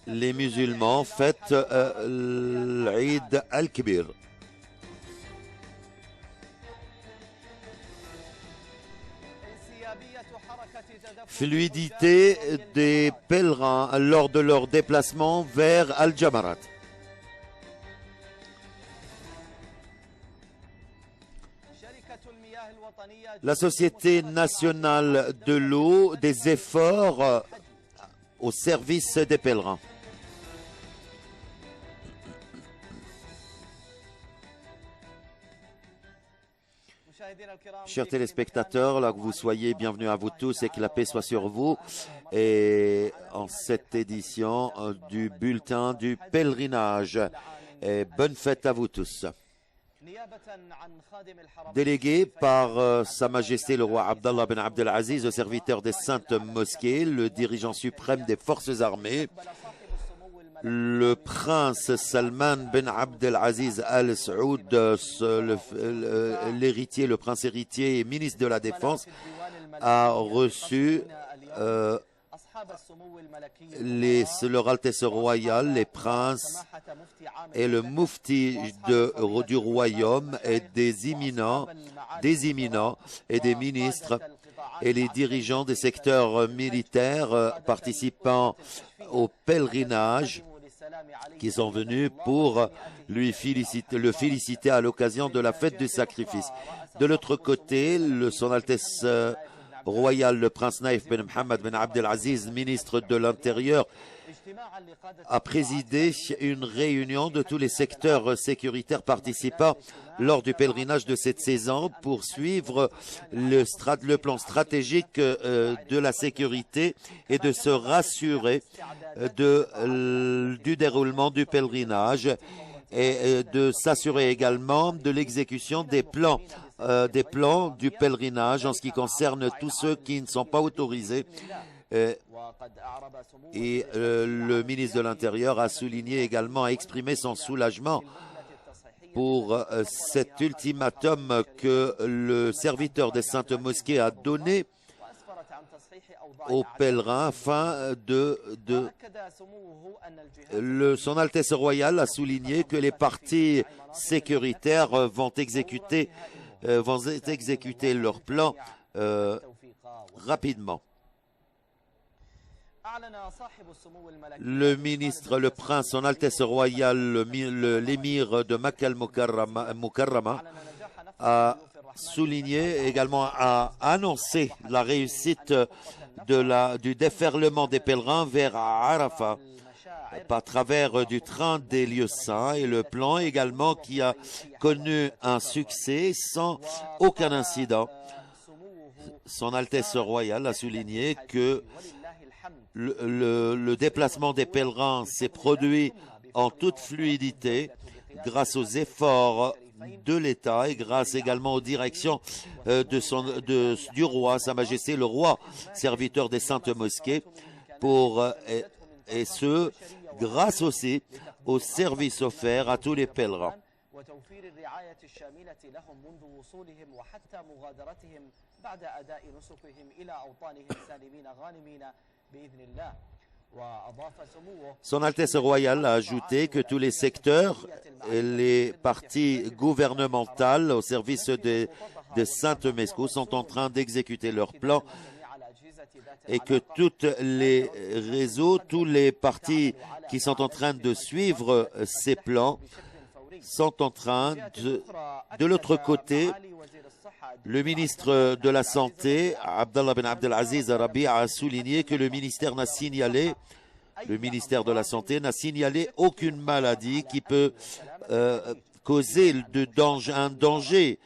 les musulmans fêtent l'Eid al-Kibir. Fluidité des pèlerins lors de leur déplacement vers Al-Jamarat. La Société nationale de l'eau, des efforts au service des pèlerins. Chers téléspectateurs, là que vous soyez, bienvenue à vous tous et que la paix soit sur vous. Et en cette édition du bulletin du pèlerinage. Et bonne fête à vous tous. Délégué par Sa Majesté le roi Abdallah bin Abdelaziz, le serviteur des Saintes Mosquées, le dirigeant suprême des forces armées, le prince Salman bin Abdelaziz Al Saoud, l'héritier, le prince héritier et ministre de la Défense, a reçu leur Altesse royale, les princes et le moufti du royaume et des imminents et des ministres et les dirigeants des secteurs militaires participant au pèlerinage qui sont venus pour le féliciter à l'occasion de la fête du sacrifice. De l'autre côté, Son Altesse royale, le prince Naïf bin Mohammed bin Abdelaziz, ministre de l'Intérieur, a présidé une réunion de tous les secteurs sécuritaires participants lors du pèlerinage de cette saison pour suivre le plan stratégique de la sécurité et de se rassurer du déroulement du pèlerinage et de s'assurer également de l'exécution des plans du pèlerinage en ce qui concerne tous ceux qui ne sont pas autorisés. Et le ministre de l'Intérieur a souligné également, a exprimé son soulagement pour cet ultimatum que le serviteur des Saintes Mosquées a donné aux pèlerins afin Son Altesse royale a souligné que les partis sécuritaires vont exécuter leur plan rapidement. Le prince, Son Altesse royale, l'émir de Makka al-Mukarrama a souligné également, a annoncé la réussite du déferlement des pèlerins vers Arafat par travers du train des lieux saints et le plan également qui a connu un succès sans aucun incident. Son Altesse royale a souligné que le déplacement des pèlerins s'est produit en toute fluidité grâce aux efforts de l'État et grâce également aux directions du roi, Sa Majesté le roi, serviteur des Saintes Mosquées, et ce, grâce aussi aux services offerts à tous les pèlerins. Son Altesse royale a ajouté que tous les secteurs et les parties gouvernementales au service des Saintes Mosquées sont en train d'exécuter leur plan et que tous les réseaux, tous les partis qui sont en train de suivre ces plans sont en train de l'autre côté. Le ministre de la Santé, Abdallah bin Abdelaziz Rabi, a souligné que le ministère de la Santé n'a signalé aucune maladie qui peut causer un danger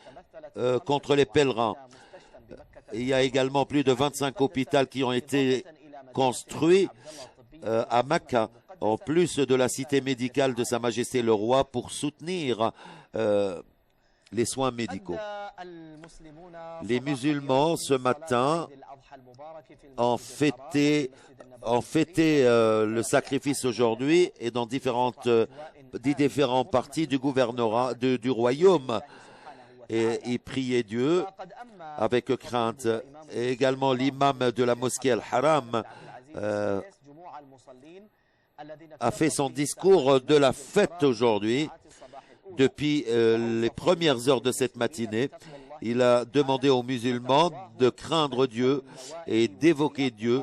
contre les pèlerins. Il y a également plus de 25 hôpitaux qui ont été construits à Mecca, en plus de la cité médicale de Sa Majesté le Roi, pour soutenir les soins médicaux. Les musulmans, ce matin, ont fêté le sacrifice aujourd'hui et dans différentes parties du gouvernorat, du royaume. Et ils priaient Dieu avec crainte. Et également l'imam de la mosquée Al-Haram a fait son discours de la fête aujourd'hui. Depuis les premières heures de cette matinée, il a demandé aux musulmans de craindre Dieu et d'évoquer Dieu,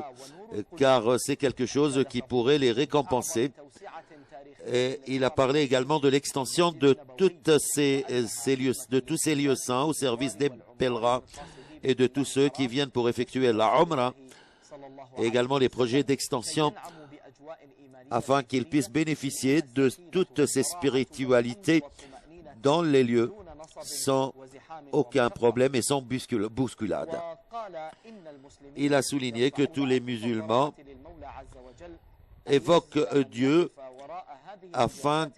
car c'est quelque chose qui pourrait les récompenser. Et il a parlé également de l'extension de tous ces lieux saints au service des pèlerins et de tous ceux qui viennent pour effectuer la Umrah, et également les projets d'extension afin qu'ils puissent bénéficier de toutes ces spiritualités dans les lieux sans aucun problème et sans bousculade. Il a souligné que tous les musulmans évoquent Dieu afin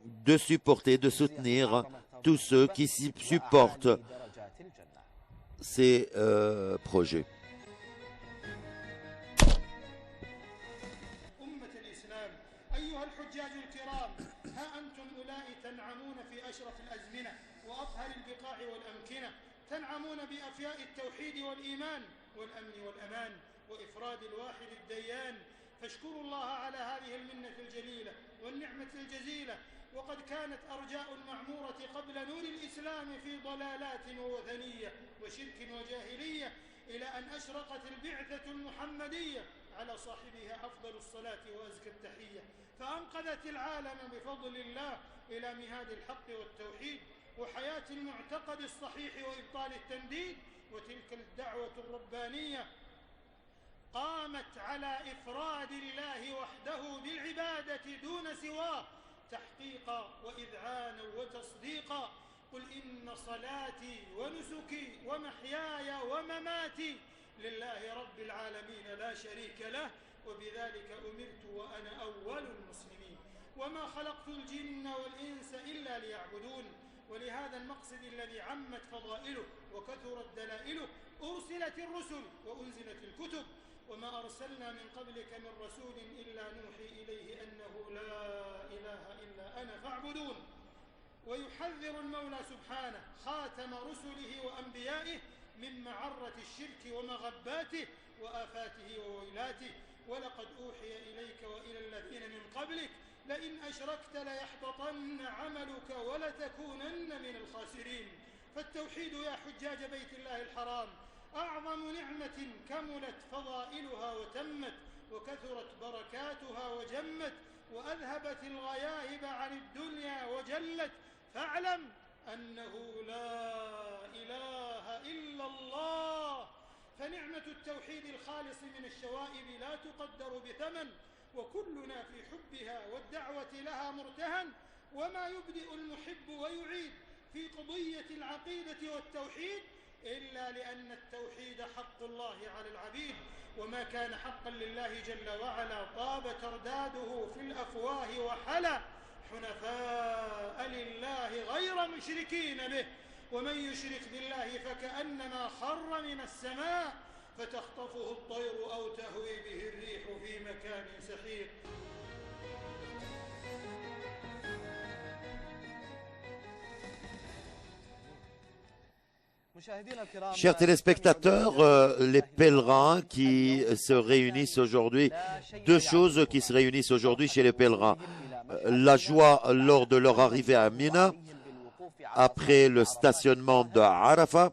de supporter, de soutenir tous ceux qui supportent ces projets. تنعمون بأفياء التوحيد والإيمان والأمن والأمان وإفراد الواحد الديان فاشكروا الله على هذه المنة الجليلة والنعمة الجزيلة وقد كانت أرجاء المعمورة قبل نور الإسلام في ضلالات ووثنية وشرك وجاهلية إلى أن أشرقت البعثة المحمدية على صاحبها أفضل الصلاة وأزكى التحية فأنقذت العالم بفضل الله إلى مهاد الحق والتوحيد وحياة المعتقد الصحيح وإبطال التنديد وتلك الدعوة الربانية قامت على إفراد الله وحده بالعبادة دون سواه تحقيقا وإذعانا وتصديقا قل إن صلاتي ونسكي ومحياي ومماتي لله رب العالمين لا شريك له وبذلك أمرت وأنا أول المسلمين وما خلقت الجن والإنس إلا ليعبدون ولهذا المقصد الذي عمت فضائله وكثرت دلائله أرسلت الرسل وأنزلت الكتب وما أرسلنا من قبلك من رسول إلا نوحي إليه أنه لا إله إلا أنا فاعبدون ويحذر المولى سبحانه خاتم رسله وأنبيائه من معرة الشرك ومغباته وآفاته وويلاته ولقد أوحي إليك وإلى الذين من قبلك لئن أشركت ليحبطن عملك ولتكونن من الخاسرين فالتوحيد يا حجاج بيت الله الحرام أعظم نعمة كملت فضائلها وتمت وكثرت بركاتها وجمت وأذهبت الغياهب عن الدنيا وجلت فاعلم أنه لا إله إلا الله فنعمة التوحيد الخالص من الشوائب لا تقدر بثمن وكلنا في حبها والدعوة لها مرتهن وما يبدئ المحب ويعيد في قضية العقيدة والتوحيد إلا لأن التوحيد حق الله على العبيد وما كان حقا لله جل وعلا طاب ترداده في الأفواه وحلا حنفاء لله غير مشركين به ومن يشرك بالله فكأنما خر من السماء فتخطفه الطير أو تهوي به الريح في مكان سحيق. Chers téléspectateurs, les pèlerins qui se réunissent aujourd'hui, deux choses qui se réunissent aujourd'hui chez les pèlerins. La joie lors de leur arrivée à Mina, après le stationnement de Arafat,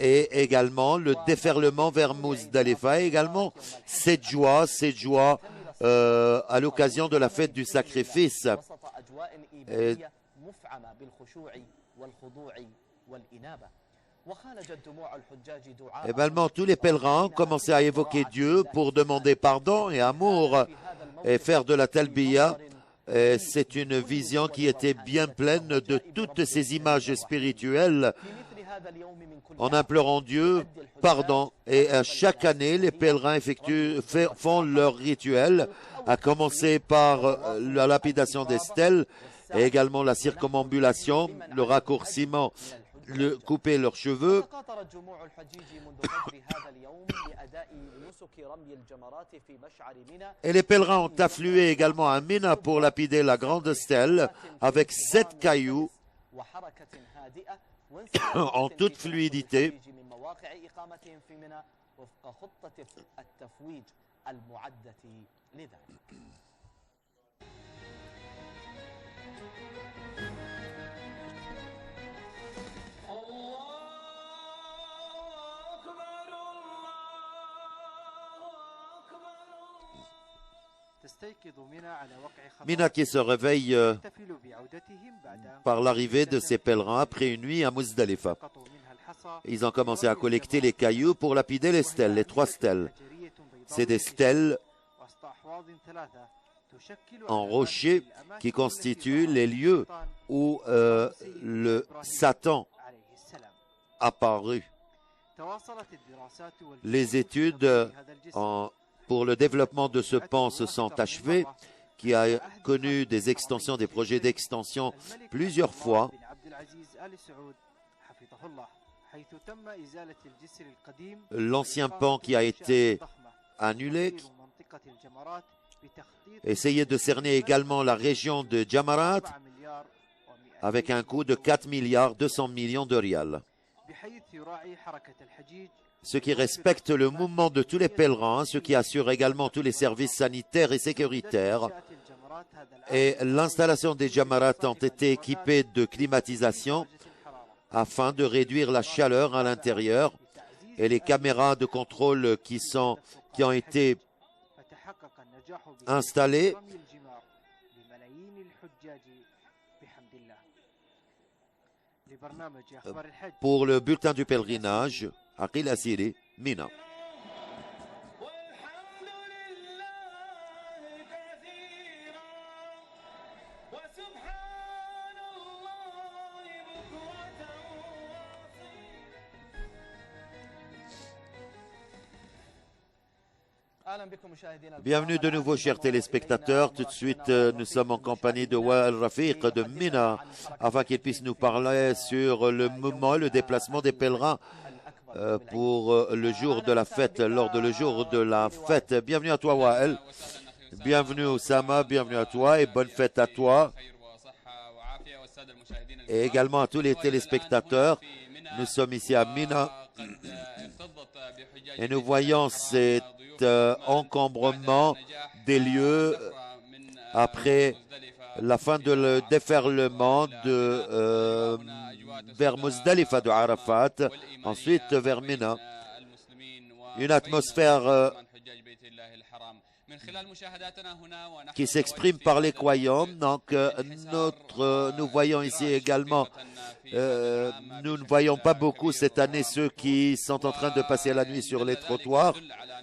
et également le déferlement vers Muzdalifa, et également cette joie à l'occasion de la fête du sacrifice. Également, tous les pèlerins commençaient à évoquer Dieu pour demander pardon et amour et faire de la talbiya. C'est une vision qui était bien pleine de toutes ces images spirituelles en implorant Dieu pardon. Et chaque année, les pèlerins font leur rituel, à commencer par la lapidation des stèles et également la circumambulation, le raccourcissement, couper leurs cheveux. Et les pèlerins ont afflué également à Mina pour lapider la grande stèle avec 7 cailloux en toute fluidité. وفق خطة التفويج المعدة لذلك. Mina qui se réveille par l'arrivée de ces pèlerins après une nuit à Muzdalifa. Ils ont commencé à collecter les cailloux pour lapider les stèles, les 3 stèles. C'est des stèles en rocher qui constituent les lieux où le Satan apparu. Les études pour le développement de ce pan se sont achevées, qui a connu des extensions, des projets d'extension plusieurs fois. L'ancien pan qui a été annulé essayait de cerner également la région de Jamarat avec un coût de 4 milliards 200 millions de rials. Ce qui respecte le mouvement de tous les pèlerins, ce qui assure également tous les services sanitaires et sécuritaires. Et l'installation des Jamarat ont été équipées de climatisation afin de réduire la chaleur à l'intérieur, et les caméras de contrôle qui ont été installées pour le bulletin du pèlerinage Aqil Asiri, Mina. Bienvenue de nouveau, chers téléspectateurs. Tout de suite, nous sommes en compagnie de Wa'el Rafiq de Mina, afin qu'il puisse nous parler sur le mouvement, le déplacement des pèlerins pour le jour de la fête, lors de le jour de la fête. Bienvenue à toi, Wa'el. Bienvenue, Oussama. Bienvenue à toi et bonne fête à toi. Et également à tous les téléspectateurs. Nous sommes ici à Mina et nous voyons cet encombrement des lieux après la fin de le déferlement vers Muzdalifa de Arafat, ensuite vers Mina. Une atmosphère qui s'exprime par les croyants. Donc, nous voyons ici également, nous ne voyons pas beaucoup cette année ceux qui sont en train de passer la nuit sur les trottoirs.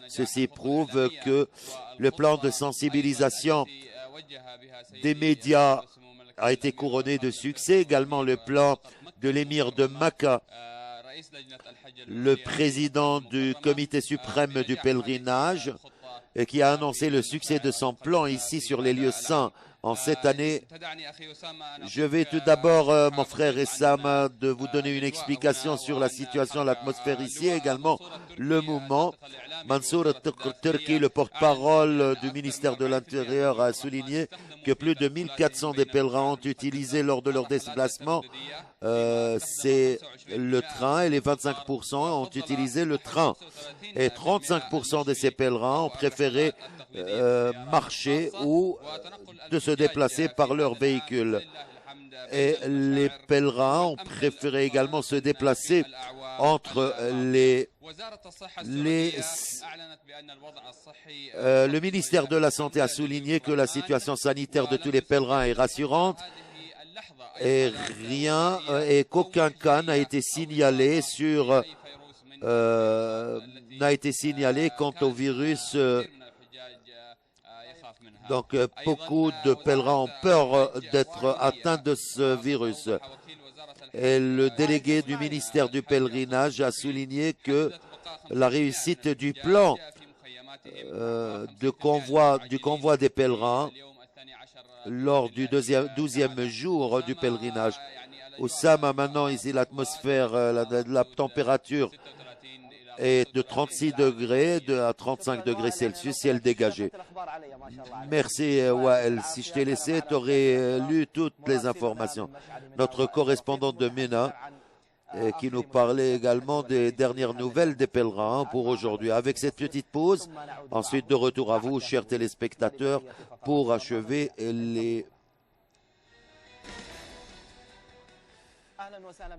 Ceci prouve que le plan de sensibilisation des médias a été couronné de succès. Également le plan de l'émir de Mecca, le président du comité suprême du pèlerinage, et qui a annoncé le succès de son plan ici sur les lieux saints en cette année. Je vais tout d'abord, mon frère Essam, de vous donner une explication sur la situation, l'atmosphère ici, et également le mouvement. Mansour Turki, le porte-parole du ministère de l'Intérieur, a souligné que plus de 1400 des pèlerins ont utilisé lors de leur déplacement c'est le train, et les 25% ont utilisé le train. Et 35% de ces pèlerins ont préféré marcher ou de se déplacer par leur véhicule. Et les pèlerins ont préféré également se déplacer entre le ministère de la Santé a souligné que la situation sanitaire de tous les pèlerins est rassurante et qu'aucun cas n'a été signalé quant au virus. Donc, beaucoup de pèlerins ont peur d'être atteints de ce virus. Et le délégué du ministère du pèlerinage a souligné que la réussite du plan du convoi des pèlerins lors du 12e jour du pèlerinage. Oussama, maintenant ici l'atmosphère, la température est de 36 degrés à 35 degrés Celsius, ciel dégagé. Merci Wa'el. Si je t'ai laissé, tu aurais lu toutes les informations. Notre correspondante de Mina et qui nous parlait également des dernières nouvelles des pèlerins pour aujourd'hui. Avec cette petite pause, ensuite de retour à vous, chers téléspectateurs, pour achever les...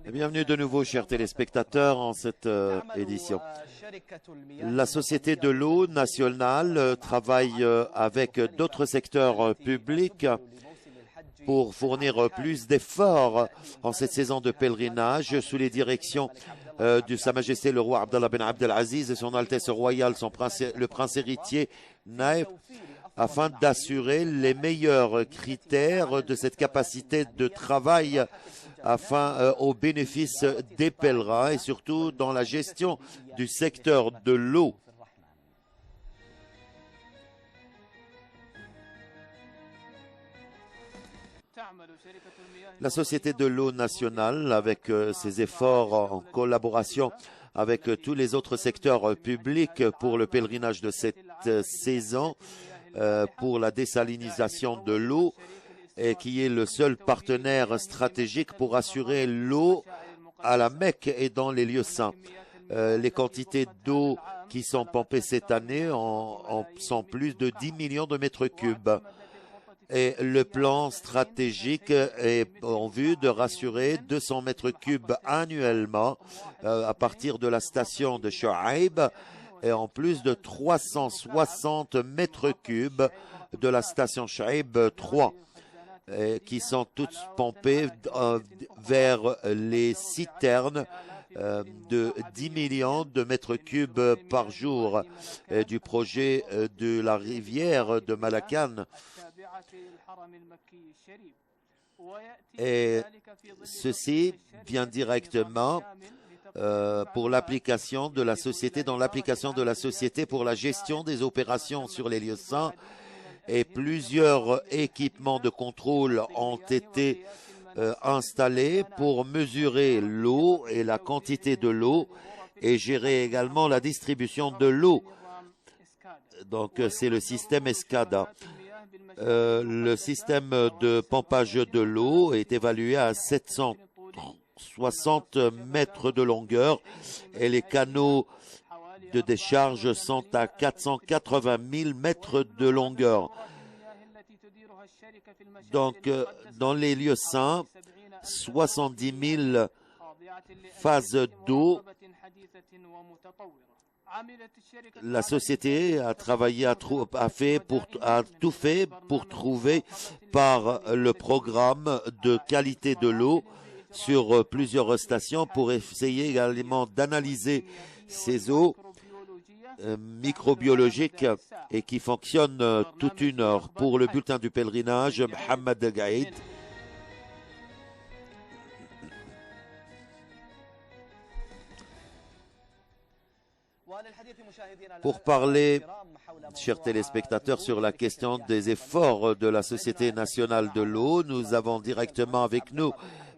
Bienvenue de nouveau, chers téléspectateurs, en cette édition. La Société de l'eau nationale travaille avec d'autres secteurs publics pour fournir plus d'efforts en cette saison de pèlerinage sous les directions de Sa Majesté le roi Abdallah bin Abdelaziz et son Altesse royale, le prince héritier Naïf, afin d'assurer les meilleurs critères de cette capacité de travail au bénéfice des pèlerins et surtout dans la gestion du secteur de l'eau. La Société de l'eau nationale, avec ses efforts en collaboration avec tous les autres secteurs publics pour le pèlerinage de cette saison, pour la désalinisation de l'eau, et qui est le seul partenaire stratégique pour assurer l'eau à la Mecque et dans les lieux saints. Les quantités d'eau qui sont pompées cette année sont plus de 10 millions de mètres cubes. Et le plan stratégique est en vue de rassurer 200 mètres cubes annuellement à partir de la station de Shuaib et en plus de 360 mètres cubes de la station Shuaib 3 qui sont toutes pompées vers les citernes de 10 millions de mètres cubes par jour du projet de la rivière de Malakan. Et ceci vient directement pour l'application de la société, dans l'application de la société pour la gestion des opérations sur les lieux saints, et plusieurs équipements de contrôle ont été installés pour mesurer l'eau et la quantité de l'eau et gérer également la distribution de l'eau. Donc c'est le système ESCADA. Le système de pompage de l'eau est évalué à 760 mètres de longueur et les canaux de décharge sont à 480 000 mètres de longueur. Donc, dans les lieux saints, 70 000 phases d'eau. La société a travaillé, a tout fait pour trouver par le programme de qualité de l'eau sur plusieurs stations pour essayer également d'analyser ces eaux microbiologiques et qui fonctionnent toute une heure. Pour le bulletin du pèlerinage, Mohamed Gaïd. Pour parler, chers téléspectateurs, sur la question des efforts de la Société nationale de l'eau, nous avons directement avec nous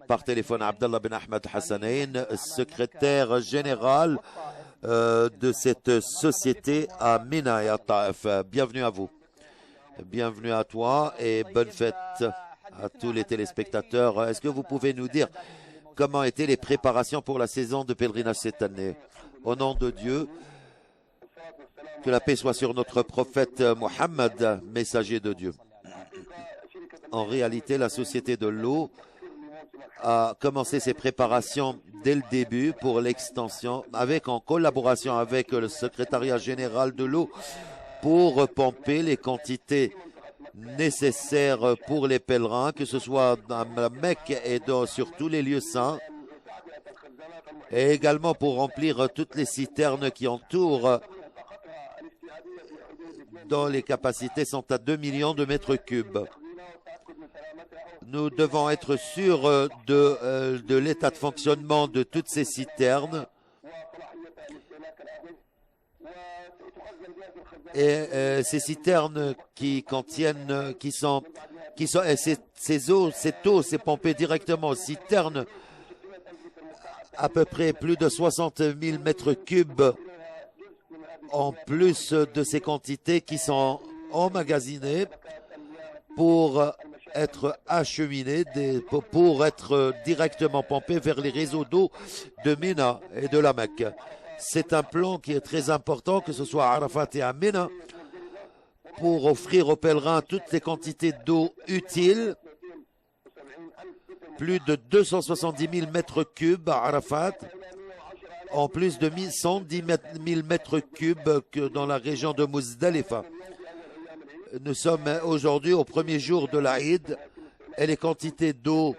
par téléphone Abdallah bin Ahmed Hassanain, secrétaire général de cette société à Mina et à Taif. Bienvenue à vous. Bienvenue à toi et bonne fête à tous les téléspectateurs. Est-ce que vous pouvez nous dire comment étaient les préparations pour la saison de pèlerinage cette année? Au nom de Dieu, que la paix soit sur notre prophète Mohammed, messager de Dieu. En réalité, la Société de l'eau a commencé ses préparations dès le début pour l'extension, en collaboration avec le secrétariat général de l'eau, pour pomper les quantités nécessaires pour les pèlerins, que ce soit dans la Mecque et sur tous les lieux saints, et également pour remplir toutes les citernes qui entourent, dont les capacités sont à 2 millions de mètres cubes. Nous devons être sûrs de l'état de fonctionnement de toutes ces citernes et ces citernes cette eau, c'est pompé directement aux citernes, à peu près plus de 60 000 mètres cubes en plus de ces quantités qui sont emmagasinées pour être acheminés pour être directement pompés vers les réseaux d'eau de Mina et de la Mecque. C'est un plan qui est très important, que ce soit à Arafat et à Mina, pour offrir aux pèlerins toutes les quantités d'eau utiles. Plus de 270 000 mètres cubes à Arafat, en plus de 110 000 mètres cubes que dans la région de Muzdalifa. Nous sommes aujourd'hui au premier jour de l'Aïd et les quantités d'eau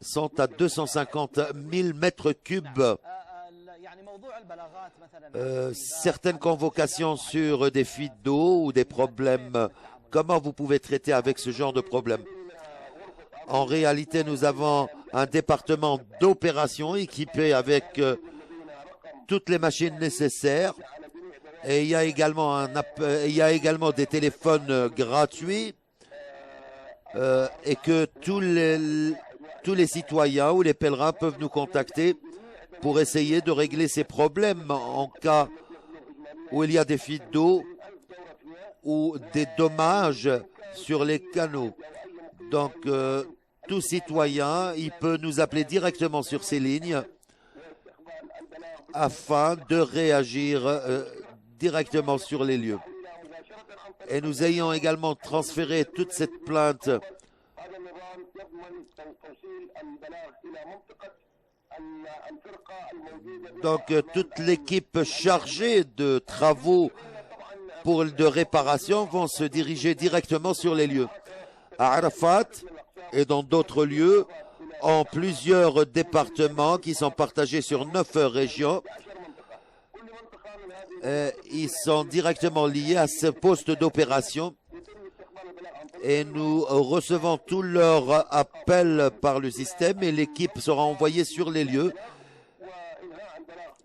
sont à 250 000 mètres cubes. Certaines convocations sur des fuites d'eau ou des problèmes, comment vous pouvez traiter avec ce genre de problème? En réalité, nous avons un département d'opération équipé avec toutes les machines nécessaires. Et il y a également, des téléphones gratuits et que tous les citoyens ou les pèlerins peuvent nous contacter pour essayer de régler ces problèmes en cas où il y a des fuites d'eau ou des dommages sur les canaux. Donc, tout citoyen, il peut nous appeler directement sur ces lignes afin de réagir directement sur les lieux. Et nous ayons également transféré toute cette plainte donc toute l'équipe chargée de travaux de réparation vont se diriger directement sur les lieux. À Arafat et dans d'autres lieux, en plusieurs départements qui sont partagés sur 9 régions, ils sont directement liés à ce poste d'opération et nous recevons tous leurs appels par le système et l'équipe sera envoyée sur les lieux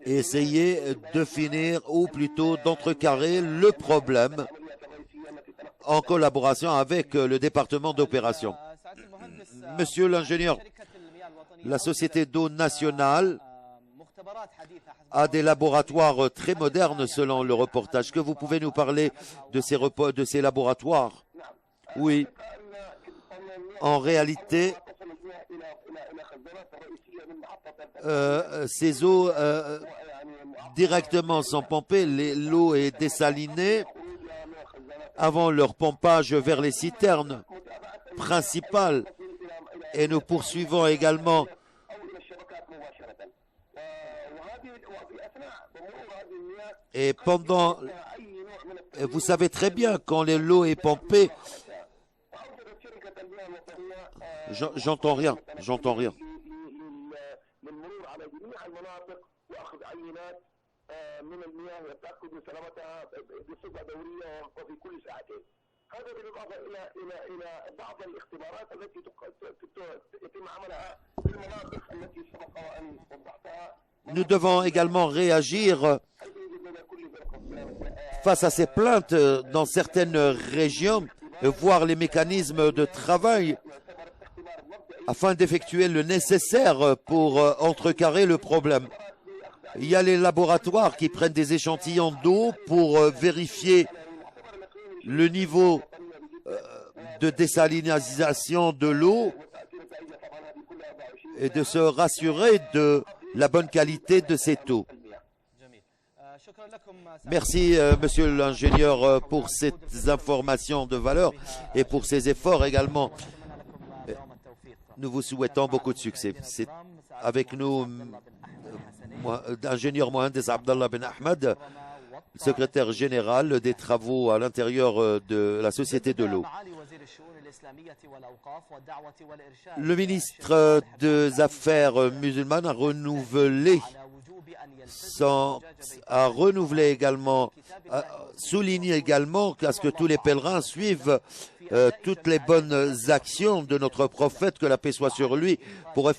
et essayer de finir ou plutôt d'entrecarrer le problème en collaboration avec le département d'opération. Monsieur l'ingénieur, la Société d'eau nationale a des laboratoires très modernes selon le reportage. Que vous pouvez nous parler de ces laboratoires? Oui. En réalité, ces eaux directement sont pompées. L'eau est dessalinée avant leur pompage vers les citernes principales. Et nous poursuivons également et pendant, vous savez très bien, quand l'eau est pompée, j'entends rien. Nous devons également réagir face à ces plaintes dans certaines régions, voir les mécanismes de travail afin d'effectuer le nécessaire pour entrecarrer le problème. Il y a les laboratoires qui prennent des échantillons d'eau pour vérifier le niveau de désalinisation de l'eau et de se rassurer de la bonne qualité de cette eau. Merci, monsieur l'ingénieur, pour ces informations de valeur et pour ces efforts également. Nous vous souhaitons beaucoup de succès. C'est avec nous l'ingénieur Mohandes Abdallah Ben Ahmed, secrétaire général des travaux à l'intérieur de la Société de l'eau. Le ministre des Affaires musulmanes a renouvelé également, souligné également à ce que tous les pèlerins suivent toutes les bonnes actions de notre prophète, que la paix soit sur lui, pour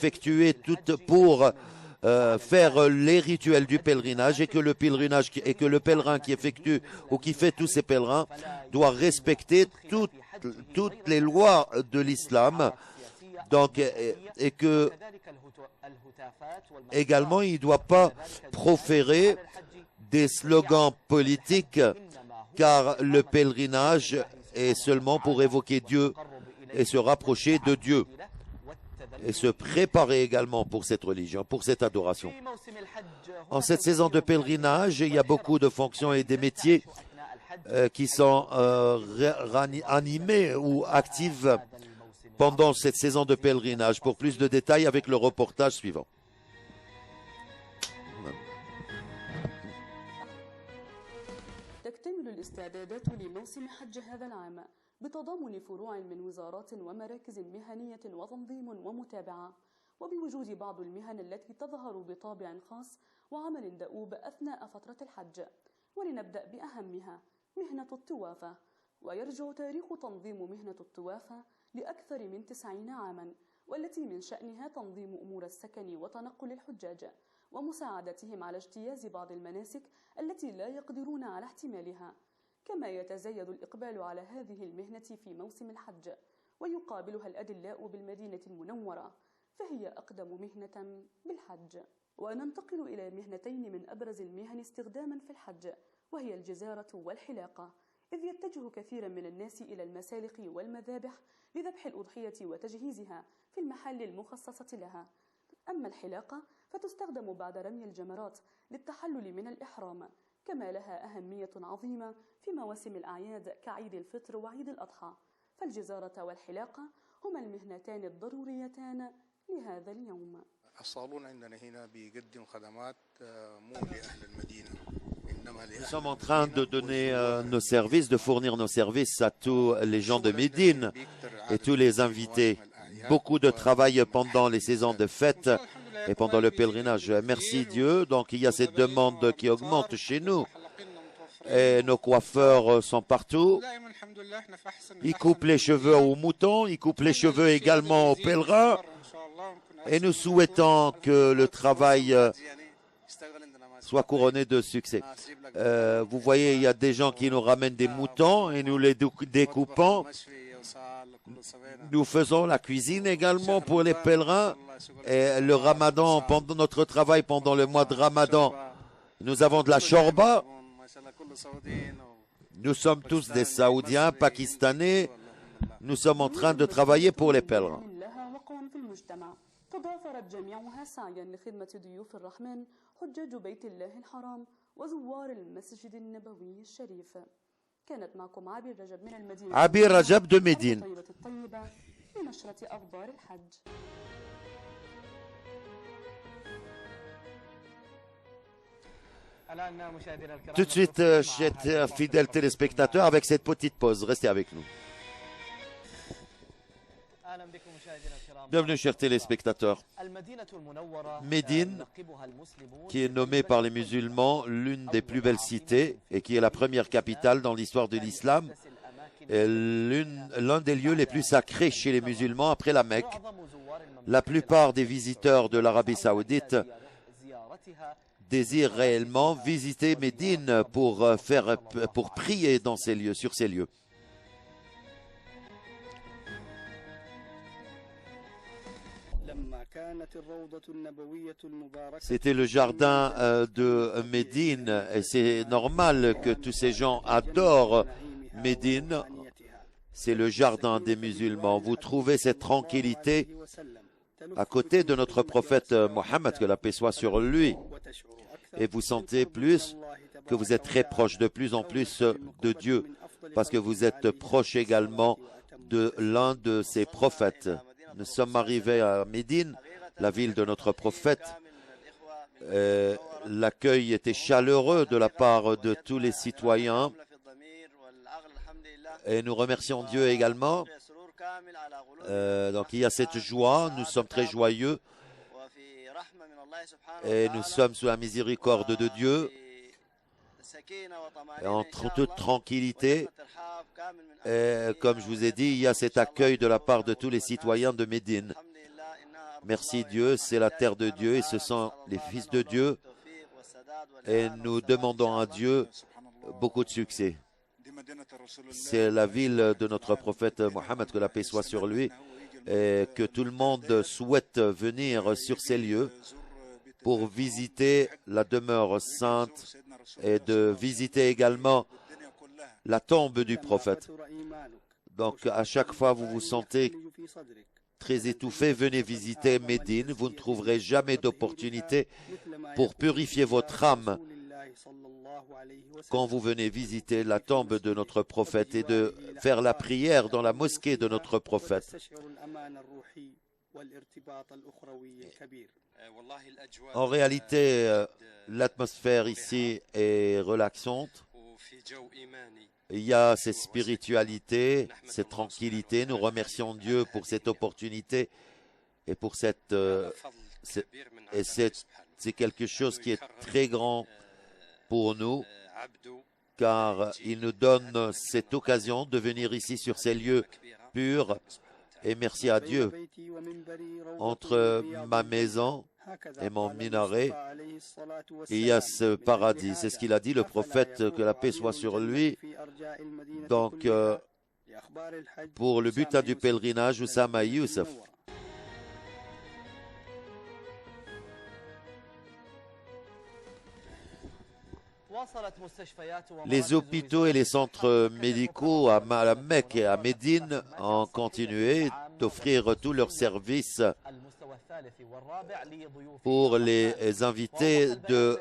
faire les rituels du pèlerinage et que le pèlerin qui effectue ou qui fait tous ces pèlerins doit respecter toutes les lois de l'islam. Donc, et que également il ne doit pas proférer des slogans politiques, car le pèlerinage est seulement pour évoquer Dieu et se rapprocher de Dieu et se préparer également pour cette religion, pour cette adoration. En cette saison de pèlerinage, il y a beaucoup de fonctions et des métiers qui sont animés ou actifs pendant cette saison de pèlerinage. Pour plus de détails avec le reportage suivant. تكتمل الاستعدادات لموسم حج هذا العام بتضامن فروع من وزارات ومراكز مهنية وتنظيم ومتابعة، وبوجود بعض المهن التي تظهر بطابع خاص وعمل دؤوب أثناء فترة الحج. ولنبدأ بأهمها مهنة الطوافة. ويرجع تاريخ تنظيم مهنة الطوافة لأكثر من 90 عاما، والتي من شأنها تنظيم أمور السكن وتنقل الحجاج ومساعدتهم على اجتياز بعض المناسك التي لا يقدرون على احتمالها. كما يتزايد الإقبال على هذه المهنة في موسم الحج، ويقابلها الأدلاء بالمدينة المنورة، فهي أقدم مهنة بالحج. وننتقل إلى مهنتين من أبرز المهن استخداما في الحج، وهي الجزارة والحلاقة، إذ يتجه كثيرا من الناس إلى المسالخ والمذابح لذبح الأضحية وتجهيزها في المحل المخصصة لها. أما الحلاقة فتستخدم بعد رمي الجمرات للتحلل من الإحرام، كما لها أهمية عظيمة في مواسم الأعياد كعيد الفطر وعيد الأضحى. فالجزارة والحلاقة هما المهنتان الضروريتان لهذا اليوم. الصالون عندنا هنا بيقدم خدمات مو لأهل المدينة. Nous sommes en train de donner nos services, de fournir nos services à tous les gens de Médine et tous les invités. Beaucoup de travail pendant les saisons de fête et pendant le pèlerinage. Merci Dieu. Donc il y a cette demande qui augmente chez nous. Et nos coiffeurs sont partout. Ils coupent les cheveux aux moutons, ils coupent les cheveux également aux pèlerins. Et nous souhaitons que le travail soit couronné de succès. Vous voyez, il y a des gens qui nous ramènent des moutons et nous les découpons. Nous faisons la cuisine également pour les pèlerins. Et le ramadan, pendant notre travail pendant le mois de ramadan, nous avons de la shorba. Nous sommes tous des Saoudiens, Pakistanais. Nous sommes en train de travailler pour les pèlerins. تضافرت جميعها سعيا لخدمة ضيوف الرحمن حجاج بيت الله الحرام وزوار المسجد النبوي الشريف. كانت معكم عبير رجب من المدينة. عبير رجب de Médine. الطيبة لنشرة أخبار الحج. Tout de suite, chers fidèles téléspectateurs, avec cette petite pause, restez avec nous. Bienvenue, chers téléspectateurs. Médine, qui est nommée par les musulmans l'une des plus belles cités et qui est la première capitale dans l'histoire de l'islam, est l'un des lieux les plus sacrés chez les musulmans après la Mecque. La plupart des visiteurs de l'Arabie saoudite désirent réellement visiter Médine pour prier dans ces lieux, sur ces lieux. C'était le jardin de Médine et c'est normal que tous ces gens adorent Médine. C'est le jardin des musulmans. Vous trouvez cette tranquillité à côté de notre prophète Mohammed, que la paix soit sur lui. Et vous sentez plus que vous êtes très proche de plus en plus de Dieu, parce que vous êtes proche également de l'un de ses prophètes. Nous sommes arrivés à Médine, la ville de notre prophète. L'accueil était chaleureux de la part de tous les citoyens. Et nous remercions Dieu également. Donc il y a cette joie, nous sommes très joyeux. Et nous sommes sous la miséricorde de Dieu. Et en toute tranquillité. Et comme je vous ai dit, il y a cet accueil de la part de tous les citoyens de Médine. Merci Dieu, c'est la terre de Dieu et ce sont les fils de Dieu. Et nous demandons à Dieu beaucoup de succès. C'est la ville de notre prophète Mohammed, que la paix soit sur lui, et que tout le monde souhaite venir sur ces lieux pour visiter la demeure sainte et de visiter également la tombe du prophète. Donc, à chaque fois, vous vous sentez très étouffé, venez visiter Médine. Vous ne trouverez jamais d'opportunité pour purifier votre âme quand vous venez visiter la tombe de notre prophète et de faire la prière dans la mosquée de notre prophète. En réalité, l'atmosphère ici est relaxante. Il y a cette spiritualité, cette tranquillité. Nous remercions Dieu pour cette opportunité et pour c'est quelque chose qui est très grand pour nous, car il nous donne cette occasion de venir ici sur ces lieux purs. Et merci à Dieu. Entre ma maison et mon minaret, il y a ce paradis. C'est ce qu'il a dit, le prophète, que la paix soit sur lui. Donc, pour le butin du pèlerinage, Oussama Youssef. Les hôpitaux et les centres médicaux à la Mecque et à Médine ont continué d'offrir tous leurs services pour les invités de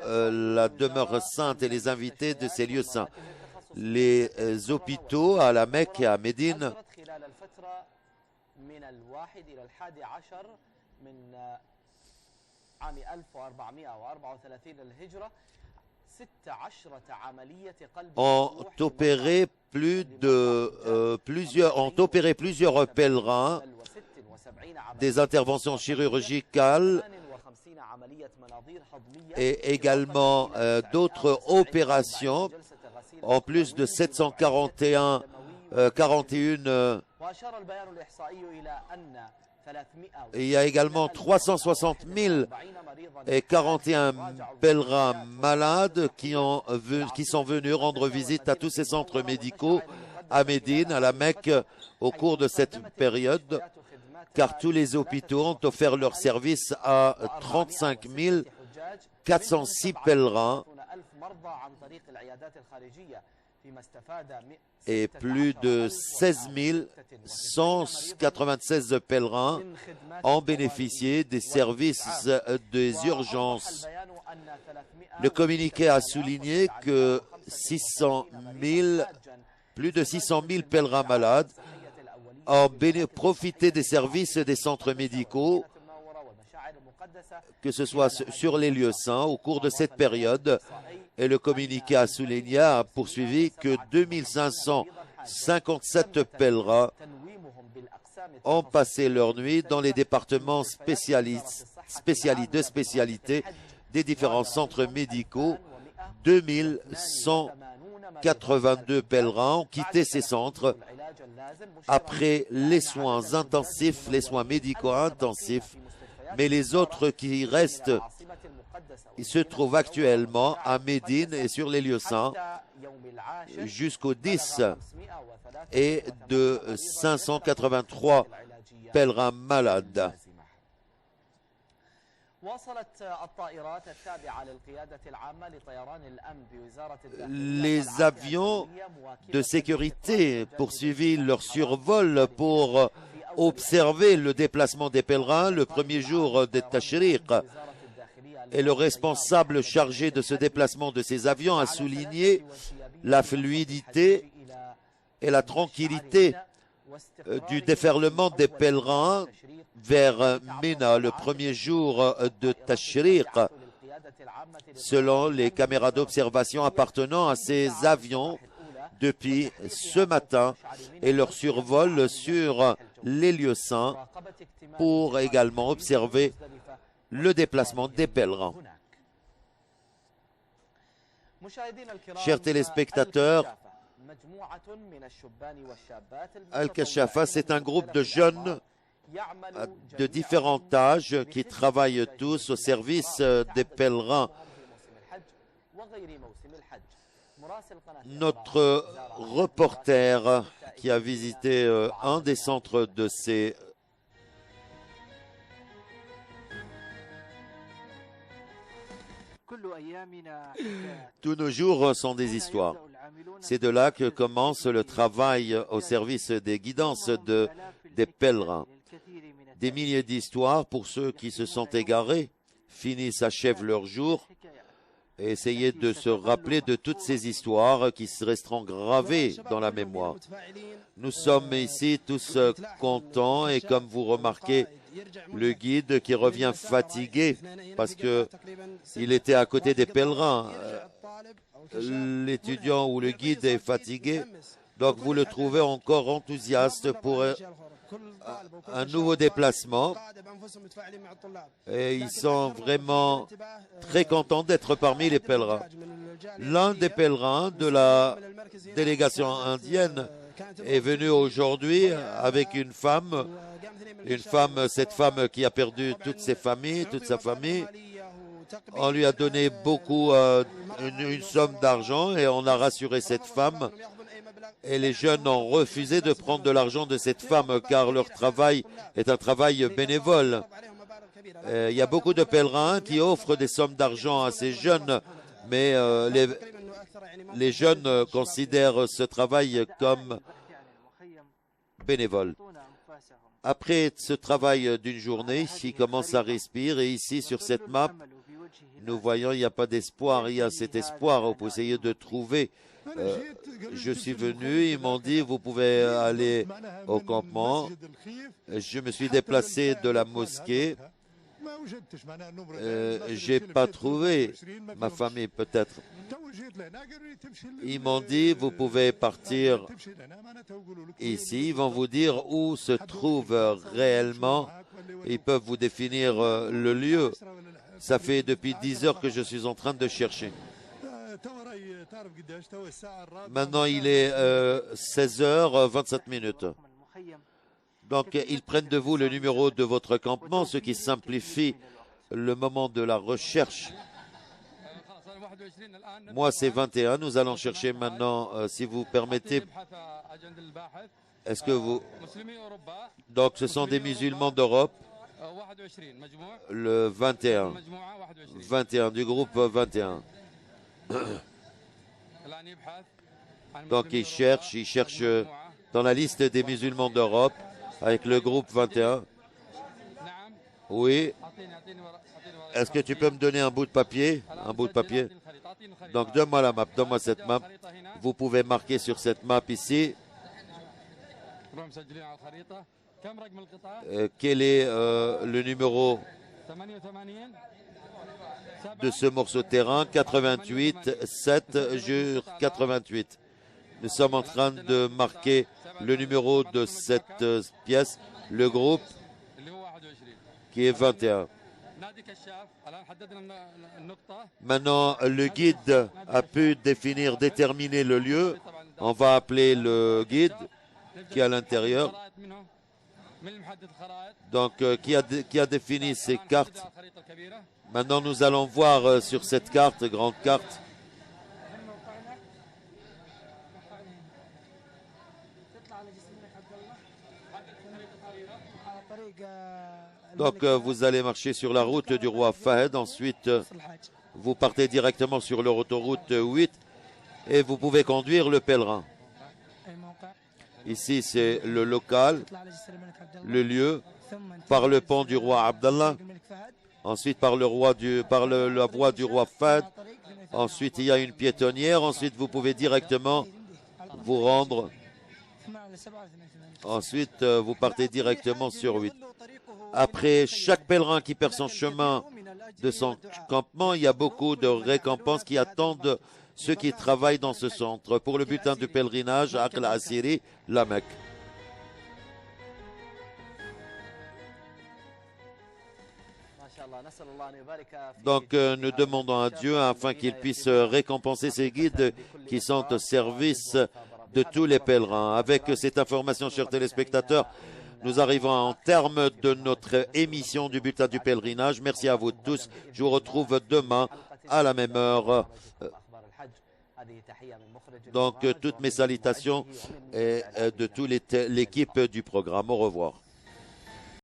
la demeure sainte et les invités de ces lieux saints. Les hôpitaux à la Mecque et à Médine ont opéré plusieurs pèlerins, des interventions chirurgicales et également d'autres opérations, en plus de 741 il y a également 360 041 pèlerins malades qui sont venus rendre visite à tous ces centres médicaux à Médine, à la Mecque, au cours de cette période, car tous les hôpitaux ont offert leur service à 35 406 pèlerins et plus de 16 196 pèlerins ont bénéficié des services des urgences. Le communiqué a souligné que plus de 600 000 pèlerins malades ont profité des services des centres médicaux, que ce soit sur les lieux saints au cours de cette période. Et le communiqué a souligné, a poursuivi que 2557 pèlerins ont passé leur nuit dans les départements de spécialité des différents centres médicaux. 2182 pèlerins ont quitté ces centres après les soins intensifs, les soins médicaux intensifs, mais les autres qui restent, ils se trouvent actuellement à Médine et sur les lieux saints jusqu'au 10 et de 583 pèlerins malades. Les avions de sécurité poursuivirent leur survol pour observer le déplacement des pèlerins le premier jour de Tashriq. Et le responsable chargé de ce déplacement de ces avions a souligné la fluidité et la tranquillité du déferlement des pèlerins vers Mina le premier jour de Tashriq, selon les caméras d'observation appartenant à ces avions depuis ce matin et leur survol sur les lieux saints pour également observer le déplacement des pèlerins. Chers téléspectateurs, Al-Kashafa, c'est un groupe de jeunes de différents âges qui travaillent tous au service des pèlerins. Notre reporter qui a visité un des centres de ces Tous nos jours sont des histoires. C'est de là que commence le travail au service des guidances des pèlerins. Des milliers d'histoires pour ceux qui se sont égarés, finissent, achèvent leur jour. Et essayez de se rappeler de toutes ces histoires qui resteront gravées dans la mémoire. Nous sommes ici tous contents et comme vous remarquez, le guide qui revient fatigué parce que il était à côté des pèlerins. L'étudiant ou le guide est fatigué, donc vous le trouvez encore enthousiaste pour un nouveau déplacement et ils sont vraiment très contents d'être parmi les pèlerins. L'un des pèlerins de la délégation indienne est venu aujourd'hui avec une femme, cette femme qui a perdu toute sa famille. On lui a donné beaucoup, une somme d'argent et on a rassuré cette femme. Et les jeunes ont refusé de prendre de l'argent de cette femme car leur travail est un travail bénévole. Il y a beaucoup de pèlerins qui offrent des sommes d'argent à ces jeunes, mais les jeunes considèrent ce travail comme bénévole. Après ce travail d'une journée, ils commencent à respirer et ici sur cette map, nous voyons il n'y a pas d'espoir, il y a cet espoir pour essayer de trouver. Je suis venu, ils m'ont dit vous pouvez aller au campement. Je me suis déplacé de la mosquée. J'ai pas trouvé ma famille peut-être. Ils m'ont dit vous pouvez partir ici. Ils vont vous dire où se trouve réellement. Ils peuvent vous définir le lieu. Ça fait depuis 10 heures que je suis en train de chercher. Maintenant, il est 16h27. Donc, ils prennent de vous le numéro de votre campement, ce qui simplifie le moment de la recherche. Moi, c'est 21. Nous allons chercher maintenant, si vous permettez. Est-ce que vous... Donc, ce sont des musulmans d'Europe. Le 21. 21, du groupe 21. Donc ils cherchent dans la liste des musulmans d'Europe avec le groupe 21. Oui. Est-ce que tu peux me donner un bout de papier? Un bout de papier. Donc donne-moi la map, donne-moi cette map. Vous pouvez marquer sur cette map ici. Quel est le numéro de ce morceau de terrain? 88, 7 jure 88. Nous sommes en train de marquer le numéro de cette pièce, le groupe qui est 21. Maintenant, le guide a pu déterminer le lieu. On va appeler le guide qui est à l'intérieur. Donc, qui a défini ces cartes. Maintenant, nous allons voir sur cette carte, grande carte. Donc, vous allez marcher sur la route du roi Fahd. Ensuite, vous partez directement sur l'autoroute 8 et vous pouvez conduire le pèlerin. Ici, c'est le local, le lieu, par le pont du roi Abdallah. Ensuite, par la voie du roi Fahd. Ensuite, il y a une piétonnière. Ensuite, vous pouvez directement vous rendre. Ensuite, vous partez directement sur 8. Après, chaque pèlerin qui perd son chemin de son campement, il y a beaucoup de récompenses qui attendent ceux qui travaillent dans ce centre pour le butin du pèlerinage à Al-Asiri, la Mecque. Donc nous demandons à Dieu afin qu'il puisse récompenser ces guides qui sont au service de tous les pèlerins. Avec cette information, chers téléspectateurs, nous arrivons en terme de notre émission du bulletin du pèlerinage. Merci à vous tous. Je vous retrouve demain à la même heure. Donc toutes mes salutations et de toute l'équipe du programme. Au revoir.